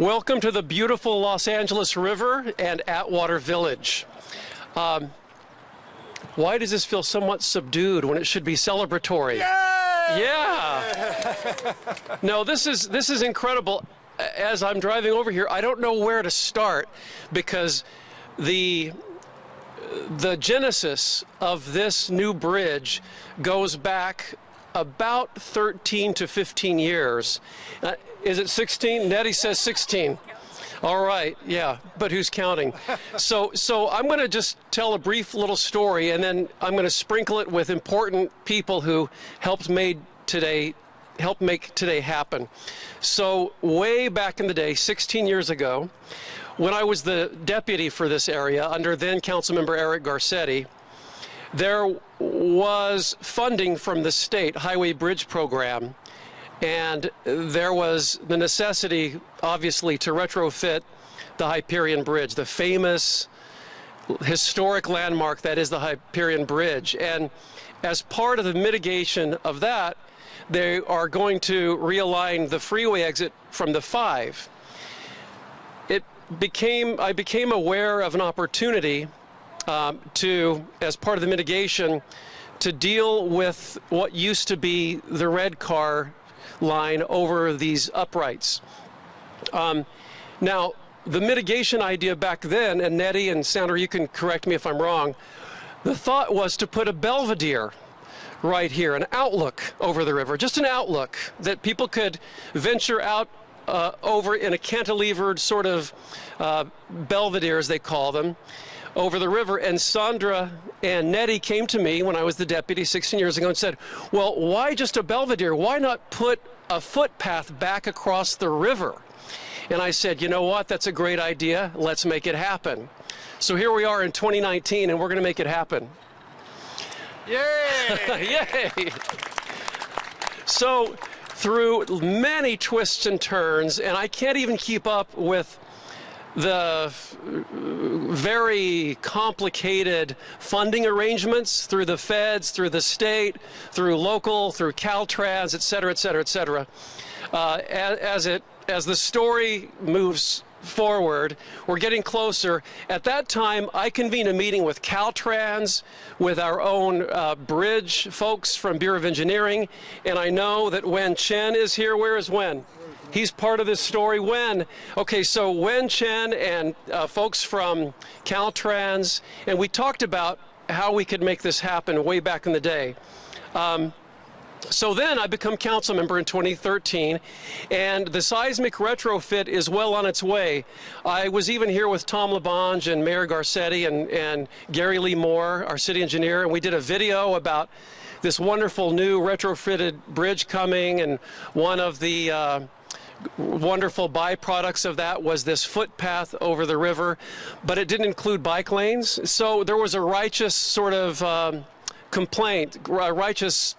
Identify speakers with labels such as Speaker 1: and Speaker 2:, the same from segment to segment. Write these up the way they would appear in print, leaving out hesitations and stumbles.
Speaker 1: Welcome to the beautiful Los Angeles River and Atwater Village. Why does this feel somewhat subdued when it should be celebratory?
Speaker 2: Yay!
Speaker 1: Yeah. No, this is incredible. As I'm driving over here, I don't know where to start because the genesis of this new bridge goes back about 13 to 15 years. Is it 16? Nettie says 16. All right, yeah, but who's counting? So I'm going to just tell a brief little story, and then I'm going to sprinkle it with important people who helped make today happen. So way back in the day, 16 years ago, when I was the deputy for this area under then Councilmember Eric Garcetti, there was funding from the state highway bridge program, and there was the necessity, obviously, to retrofit the Hyperion Bridge, the famous historic landmark that is the Hyperion Bridge. And as part of the mitigation of that, they are going to realign the freeway exit from the 5. I became aware of an opportunity as part of the mitigation, to deal with what used to be the red car line over these uprights. Now, the mitigation idea back then, and Nettie and Sandra, you can correct me if I'm wrong, the thought was to put a belvedere right here, an outlook over the river, just an outlook that people could venture out over in a cantilevered sort of belvedere, as they call them, over the river. And Sandra and Nettie came to me when I was the deputy 16 years ago and said, well, why just a belvedere? Why not put a footpath back across the river? And I said, you know what? That's a great idea. Let's make it happen. So here we are in 2019, and we're going to make it happen.
Speaker 2: Yay!
Speaker 1: Yay! So through many twists and turns, and I can't even keep up with the very complicated funding arrangements through the feds, through the state, through local, through Caltrans, et cetera, et cetera, et cetera. As the story moves forward, we're getting closer. At that time, I convened a meeting with Caltrans, with our own bridge folks from Bureau of Engineering, and I know that Wen Chen is here. Where is Wen? He's part of this story. Wen. Okay, so Wen Chen and folks from Caltrans, and we talked about how we could make this happen way back in the day. So then I become council member in 2013, and the seismic retrofit is well on its way. I was even here with Tom LaBonge and Mayor Garcetti and Gary Lee Moore, our city engineer, and we did a video about this wonderful new retrofitted bridge coming, and one of the wonderful byproducts of that was this footpath over the river, but it didn't include bike lanes. So there was a righteous sort of complaint, righteous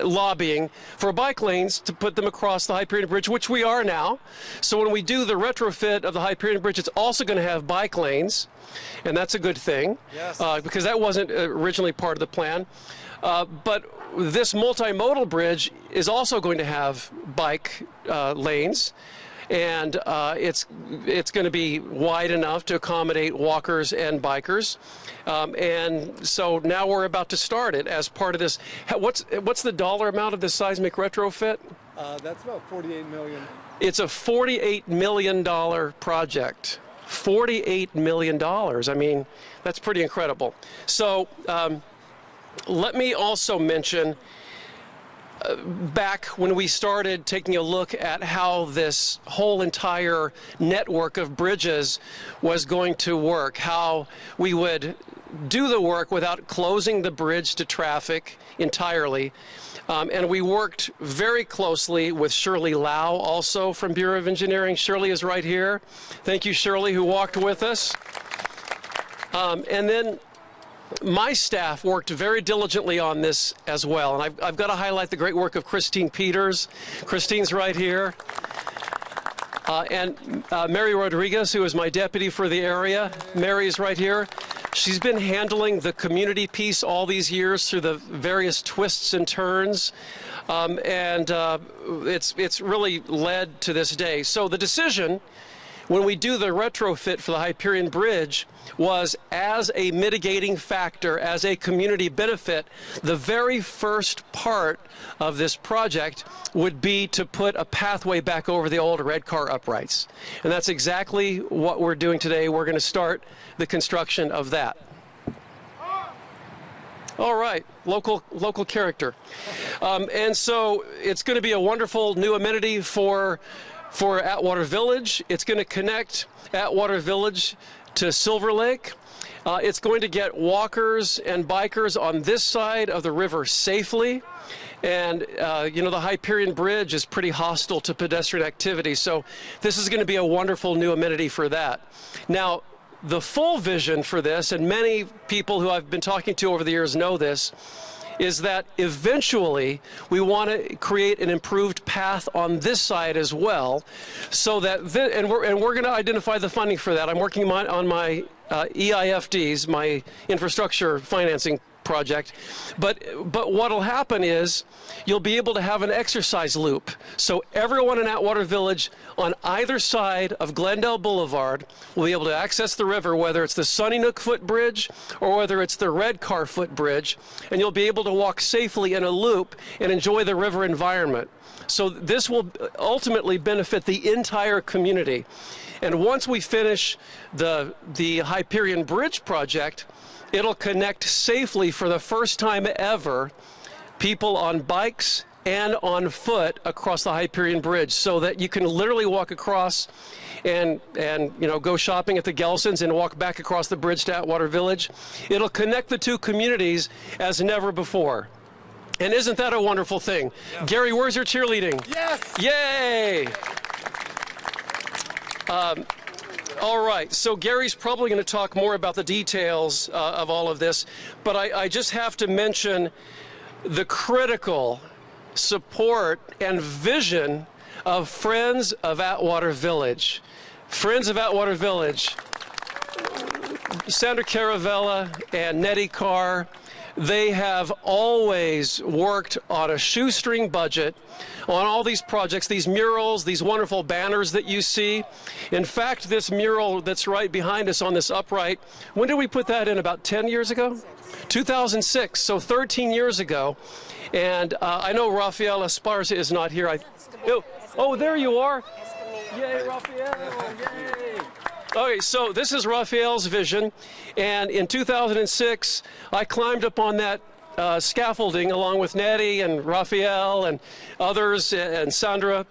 Speaker 1: lobbying for bike lanes to put them across the Hyperion Bridge, which we are now. So when we do the retrofit of the Hyperion Bridge, it's also going to have bike lanes, and that's a good thing.
Speaker 2: Yes.
Speaker 1: Because that wasn't originally part of the plan. But this multimodal bridge is also going to have bike lanes, and it's going to be wide enough to accommodate walkers and bikers. And so now we're about to start it as part of this. What's the dollar amount of this seismic retrofit?
Speaker 2: That's about $48 million.
Speaker 1: It's a $48 million project. $48 million. I mean, that's pretty incredible. So let me also mention, back when we started taking a look at how this whole entire network of bridges was going to work, how we would do the work without closing the bridge to traffic entirely. And we worked very closely with Shirley Lau, also from Bureau of Engineering. Shirley is right here. Thank you, Shirley, who walked with us. And then my staff worked very diligently on this as well. And I've got to highlight the great work of Christine Peters. Christine's right here. And Mary Rodriguez, who is my deputy for the area. Mary's right here. She's been handling the community piece all these years through the various twists and turns. It's really led to this day. So the decision when we do the retrofit for the Hyperion Bridge was as a mitigating factor, as a community benefit. The very first part of this project would be to put a pathway back over the old red car uprights. And that's exactly what we're doing today. We're going to start the construction of that. All right, local character. And so it's going to be a wonderful new amenity for Atwater Village. It's going to connect Atwater Village to Silver Lake. It's going to get walkers and bikers on this side of the river safely. And, you know, the Hyperion Bridge is pretty hostile to pedestrian activity. So this is going to be a wonderful new amenity for that. Now, the full vision for this, and many people who I've been talking to over the years know this, is that eventually we want to create an improved path on this side as well, so that and we're going to identify the funding for that. I'm working on my EIFDs, my infrastructure financing project, but what'll happen is you'll be able to have an exercise loop. So everyone in Atwater Village on either side of Glendale Boulevard will be able to access the river, whether it's the Sunny Nook footbridge or whether it's the Red Car footbridge, and you'll be able to walk safely in a loop and enjoy the river environment. So this will ultimately benefit the entire community. And once we finish the Hyperion Bridge project, it'll connect safely for the first time ever people on bikes and on foot across the Hyperion Bridge, so that you can literally walk across and you know, go shopping at the Gelsons and walk back across the bridge to Atwater Village. It'll connect the two communities as never before. And isn't that a wonderful thing? Yeah. Gary, where's your cheerleading?
Speaker 2: Yes!
Speaker 1: Yay! All right, so Gary's probably going to talk more about the details of all of this, but I just have to mention the critical support and vision of Friends of Atwater Village. Friends of Atwater Village, Sandra Caravella and Nettie Carr, they have always worked on a shoestring budget on all these projects, these murals, these wonderful banners that you see. In fact, this mural that's right behind us on this upright, when did we put that in? About 10 years ago? 2006, so 13 years ago. And I know Rafael Esparza is not here. Oh, there you are. Yay, Rafael, yay. Okay, so this is Rafael's vision, and in 2006, I climbed up on that scaffolding along with Nettie and Rafael and others and Sandra,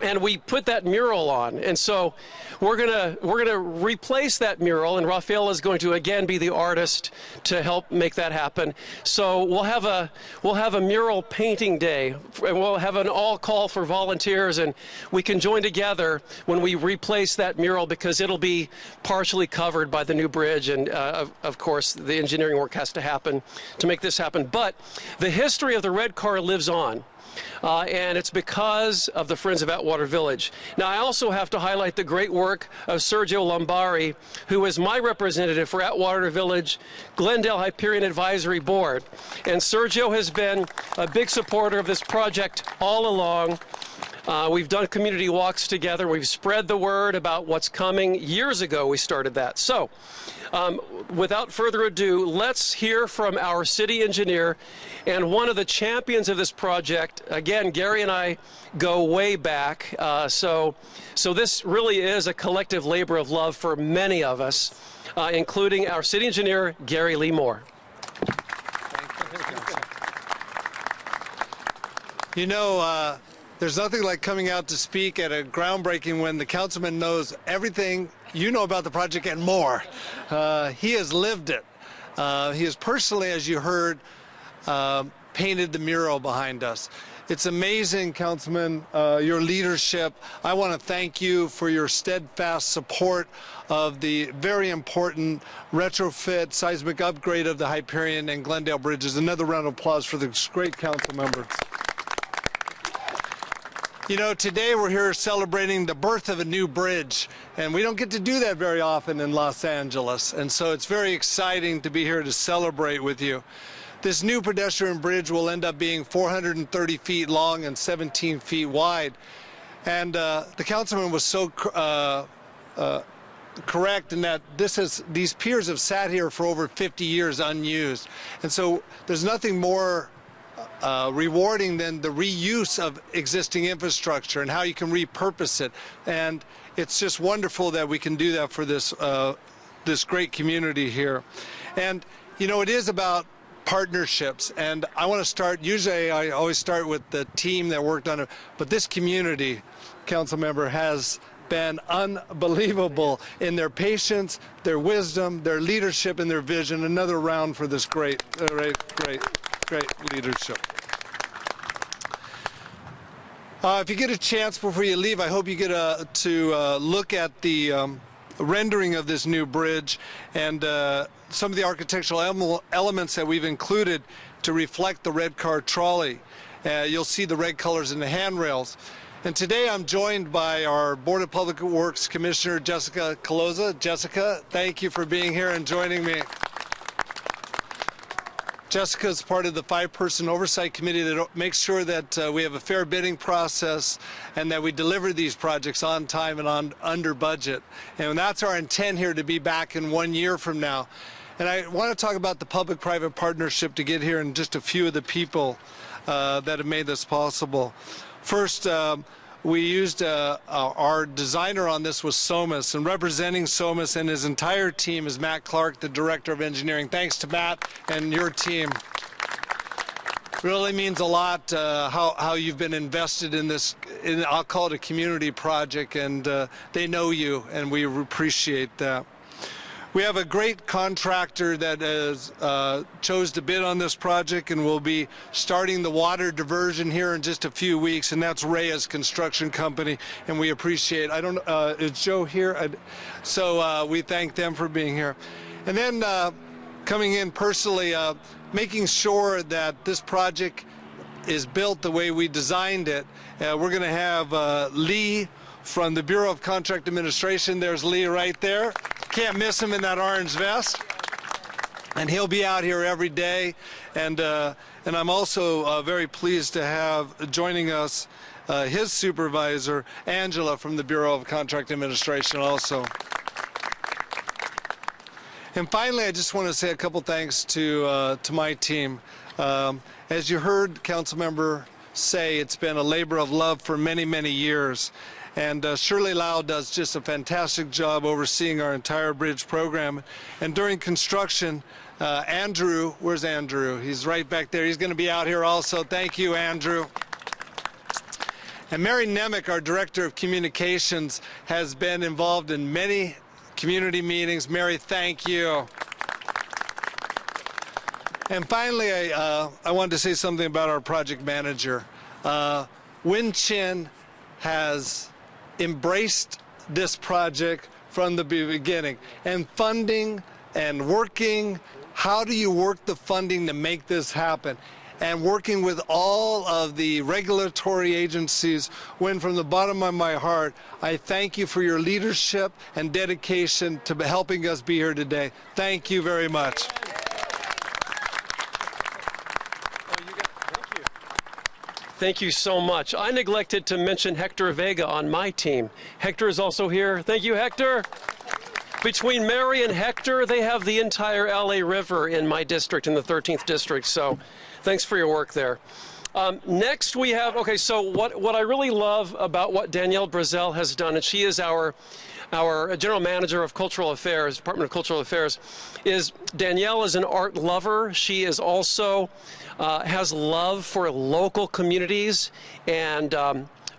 Speaker 1: and we put that mural on. And so we're gonna replace that mural, and Rafael is going to again be the artist to help make that happen. So we'll have a mural painting day, and we'll have an all call for volunteers, and we can join together when we replace that mural, because it'll be partially covered by the new bridge, and of course the engineering work has to happen to make this happen. But the history of the red car lives on. And it's because of the Friends of Atwater Village. Now, I also have to highlight the great work of Sergio Lombari, who is my representative for Atwater Village Glendale Hyperion Advisory Board. And Sergio has been a big supporter of this project all along. We've done community walks together. We've spread the word about what's coming. Years ago, we started that. So, without further ado, let's hear from our city engineer and one of the champions of this project. Again, Gary and I go way back. So this really is a collective labor of love for many of us, including our city engineer, Gary Lee Moore.
Speaker 2: You know, there's nothing like coming out to speak at a groundbreaking when the councilman knows everything you know about the project and more. He has lived it. He has personally, as you heard, painted the mural behind us. It's amazing, Councilman, your leadership. I want to thank you for your steadfast support of the very important retrofit seismic upgrade of the Hyperion and Glendale bridges. Another round of applause for the great council members. You know, today we're here celebrating the birth of a new bridge, and we don't get to do that very often in Los Angeles, and so it's very exciting to be here to celebrate with you. This new pedestrian bridge will end up being 430 feet long and 17 feet wide, and the councilman was so correct in that these piers have sat here for over 50 years unused, and so there's nothing more rewarding than the reuse of existing infrastructure and how you can repurpose it. And it's just wonderful that we can do that for this this great community here. And you know, it is about partnerships, and I want to start, usually I always start with the team that worked on it, but this community, council member, has been unbelievable in their patience, their wisdom, their leadership, and their vision. Another round for this great leadership. If you get a chance before you leave, I hope you get to look at the rendering of this new bridge and some of the architectural elements that we've included to reflect the red car trolley. You'll see the red colors in the handrails. And today I'm joined by our Board of Public Works Commissioner, Jessica Caloza. Jessica, thank you for being here and joining me. Jessica is part of the 5-person oversight committee that makes sure that we have a fair bidding process and that we deliver these projects on time and under budget. And that's our intent here, to be back in 1 year from now. And I want to talk about the public-private partnership to get here and just a few of the people that have made this possible. First, we used our designer on this was Somas, and representing Somas and his entire team is Matt Clark, the Director of Engineering. Thanks to Matt and your team. Really means a lot how you've been invested in this, I'll call it a community project, and they know you, and we appreciate that. We have a great contractor that has chose to bid on this project, and we'll be starting the water diversion here in just a few weeks, and that's Reyes Construction Company, and we appreciate. I don't know, is Joe here? So we thank them for being here. And then coming in personally, making sure that this project is built the way we designed it. We're going to have Lee from the Bureau of Contract Administration. There's Lee right there. Can't miss him in that orange vest. And he'll be out here every day. And I'm also very pleased to have joining us his supervisor, Angela, from the Bureau of Contract Administration also. And finally, I just want to say a couple thanks to my team. As you heard Councilmember say, it's been a labor of love for many, many years. And Shirley Lau does just a fantastic job overseeing our entire bridge program. And during construction, Andrew, where's Andrew? He's right back there. He's going to be out here also. Thank you, Andrew. And Mary Nemec, our Director of Communications, has been involved in many community meetings. Mary, thank you. And finally, I wanted to say something about our project manager. Win Chin has embraced this project from the beginning, and funding and working, how do you work the funding to make this happen, and working with all of the regulatory agencies. When from the bottom of my heart, I thank you for your leadership and dedication to helping us be here today. Thank you very much.
Speaker 1: Thank you so much. I neglected to mention Hector Vega on my team. Hector is also here. Thank you, Hector. Between Mary and Hector, they have the entire LA River in my district, in the 13th district, so thanks for your work there. Next we have, okay, so what I really love about what Danielle Brazel has done, and she is our General Manager of Cultural Affairs, Department of Cultural Affairs, is Danielle is an art lover. She is also has love for local communities and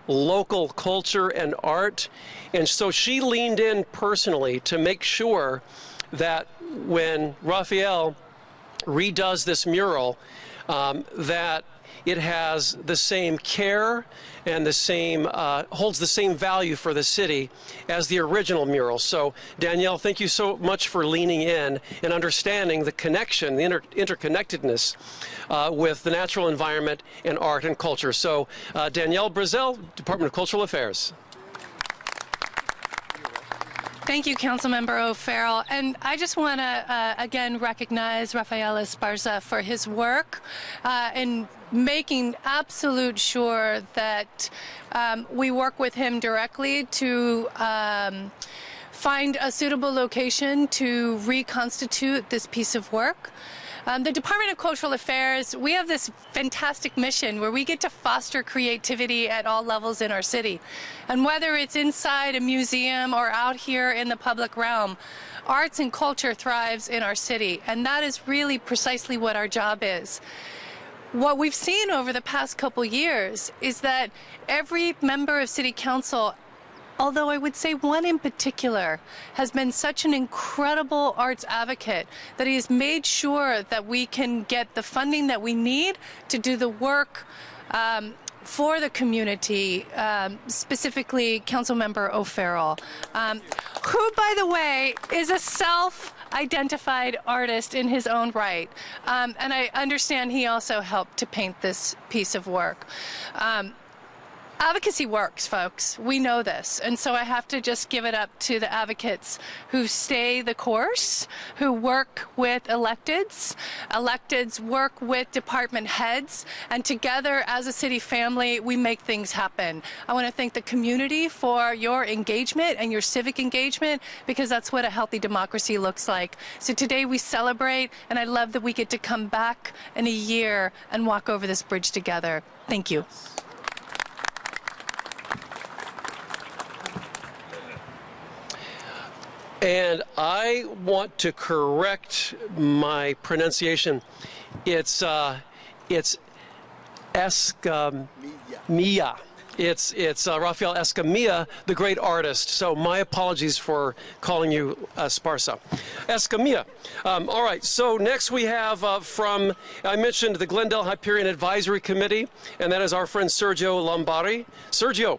Speaker 1: local culture and art. And so she leaned in personally to make sure that when Raphael redoes this mural, that it has the same care and the same, holds the same value for the city as the original mural. So Danielle, thank you so much for leaning in and understanding the connection, the interconnectedness with the natural environment and art and culture. So Danielle Brazel, Department of Cultural Affairs.
Speaker 3: Thank you, Councilmember O'Farrell. And I just want to, again, recognize Rafael Esparza for his work in making absolute sure that we work with him directly to find a suitable location to reconstitute this piece of work. The Department of Cultural Affairs, we have this fantastic mission where we get to foster creativity at all levels in our city. And whether it's inside a museum or out here in the public realm, arts and culture thrives in our city. And that is really precisely what our job is. What we've seen over the past couple years is that every member of City Council, although I would say one in particular, has been such an incredible arts advocate that he has made sure that we can get the funding that we need to do the work for the community, specifically Councilmember O'Farrell, who, by the way, is a self-identified artist in his own right. And I understand he also helped to paint this piece of work. Advocacy works, folks. We know this. And so I have to just give it up to the advocates who stay the course, who work with electeds. Electeds work with department heads. And together as a city family, we make things happen. I want to thank the community for your engagement and your civic engagement, because that's what a healthy democracy looks like. So today we celebrate, and I love that we get to come back in a year and walk over this bridge together. Thank you.
Speaker 1: And I want to correct my pronunciation. It's Escamilla. It's Rafael Escamilla, the great artist. So my apologies for calling you Esparza. Escamilla. All right, so next we have I mentioned the Glendale Hyperion Advisory Committee, and that is our friend Sergio Lombari. Sergio.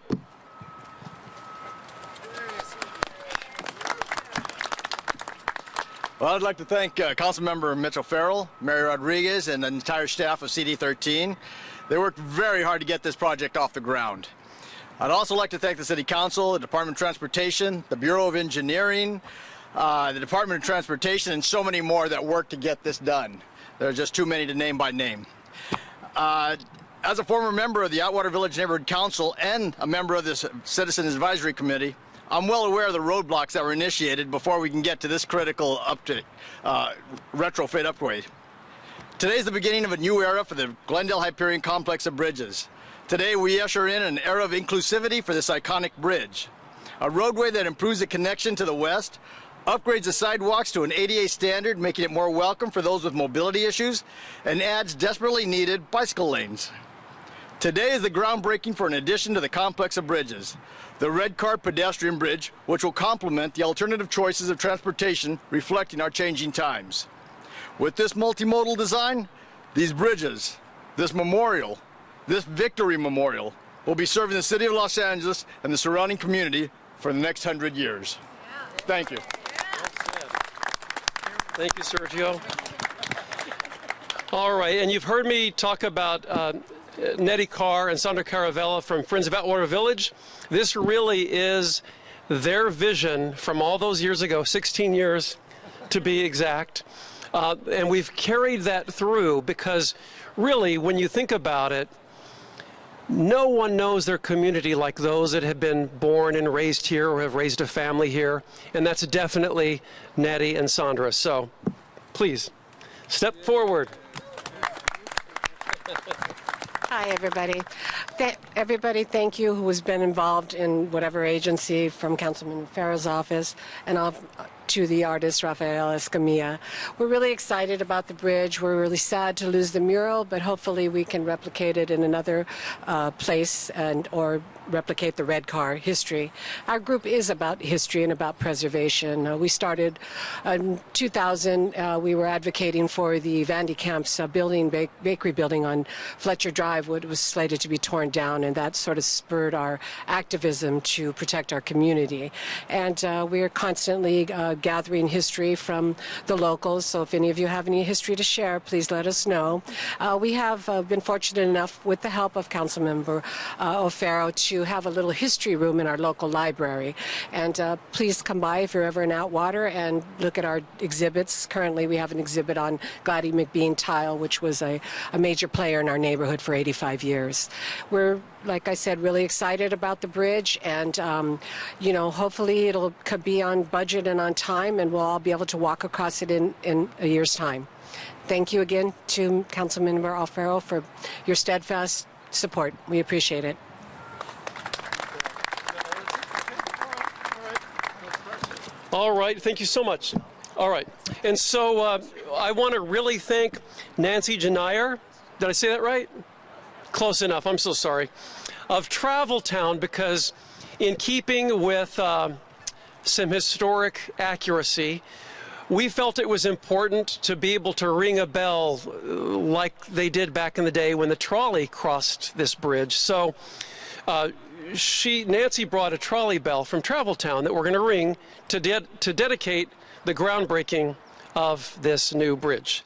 Speaker 4: Well, I'd like to thank Councilmember Mitchell Farrell, Mary Rodriguez, and the entire staff of CD13. They worked very hard to get this project off the ground. I'd also like to thank the City Council, the Department of Transportation, the Bureau of Engineering, the Department of Transportation, and so many more that worked to get this done. There are just too many to name by name. As a former member of the Atwater Village Neighborhood Council and a member of this Citizens Advisory Committee, I'm well aware of the roadblocks that were initiated before we can get to this critical retrofit upgrade. Today is the beginning of a new era for the Glendale Hyperion Complex of Bridges. Today we usher in an era of inclusivity for this iconic bridge. A roadway that improves the connection to the west, upgrades the sidewalks to an ADA standard, making it more welcome for those with mobility issues, and adds desperately needed bicycle lanes. Today is the groundbreaking for an addition to the complex of bridges, the red car pedestrian bridge, which will complement the alternative choices of transportation reflecting our changing times. With this multimodal design, these bridges, this memorial, this victory memorial, will be serving the city of Los Angeles and the surrounding community for the next 100 years. Thank you.
Speaker 1: Thank you, Sergio. All right, and you've heard me talk about Nettie Carr and Sandra Caravella from Friends of Atwater Village. This really is their vision from all those years ago, 16 years to be exact. And we've carried that through because really, when you think about it, no one knows their community like those that have been born and raised here or have raised a family here. And that's definitely Nettie and Sandra. So please, step forward.
Speaker 5: Hi, everybody. Everybody, thank you who has been involved in whatever agency, from Councilman Farrell's office and off to the artist Rafael Escamilla. We're really excited about the bridge. We're really sad to lose the mural, but hopefully we can replicate it in another place or replicate the red car history. Our group is about history and about preservation. We started in 2000. We were advocating for the Vandy Camp's bakery building on Fletcher Drive, which was slated to be torn down, and that sort of spurred our activism to protect our community. And we are constantly gathering history from the locals, so if any of you have any history to share, please let us know. We have been fortunate enough, with the help of Councilmember O'Farrell, to have a little history room in our local library. And please come by if you're ever in Atwater and look at our exhibits. Currently we have an exhibit on Gladys McBean tile, which was a major player in our neighborhood for 85 years. We're like I said, really excited about the bridge, and you know, hopefully it'll be on budget and on time, and we'll all be able to walk across it in a year's time. Thank you again to Councilmember Alfaro for your steadfast support. We appreciate it.
Speaker 1: All right, thank you so much. All right, and so I want to really thank Nancy Janier. Did I say that right? Close enough, I'm so sorry. Of Travel Town, because in keeping with some historic accuracy, we felt it was important to be able to ring a bell like they did back in the day when the trolley crossed this bridge. So Nancy brought a trolley bell from Travel Town that we're going to ring to dedicate the groundbreaking of this new bridge.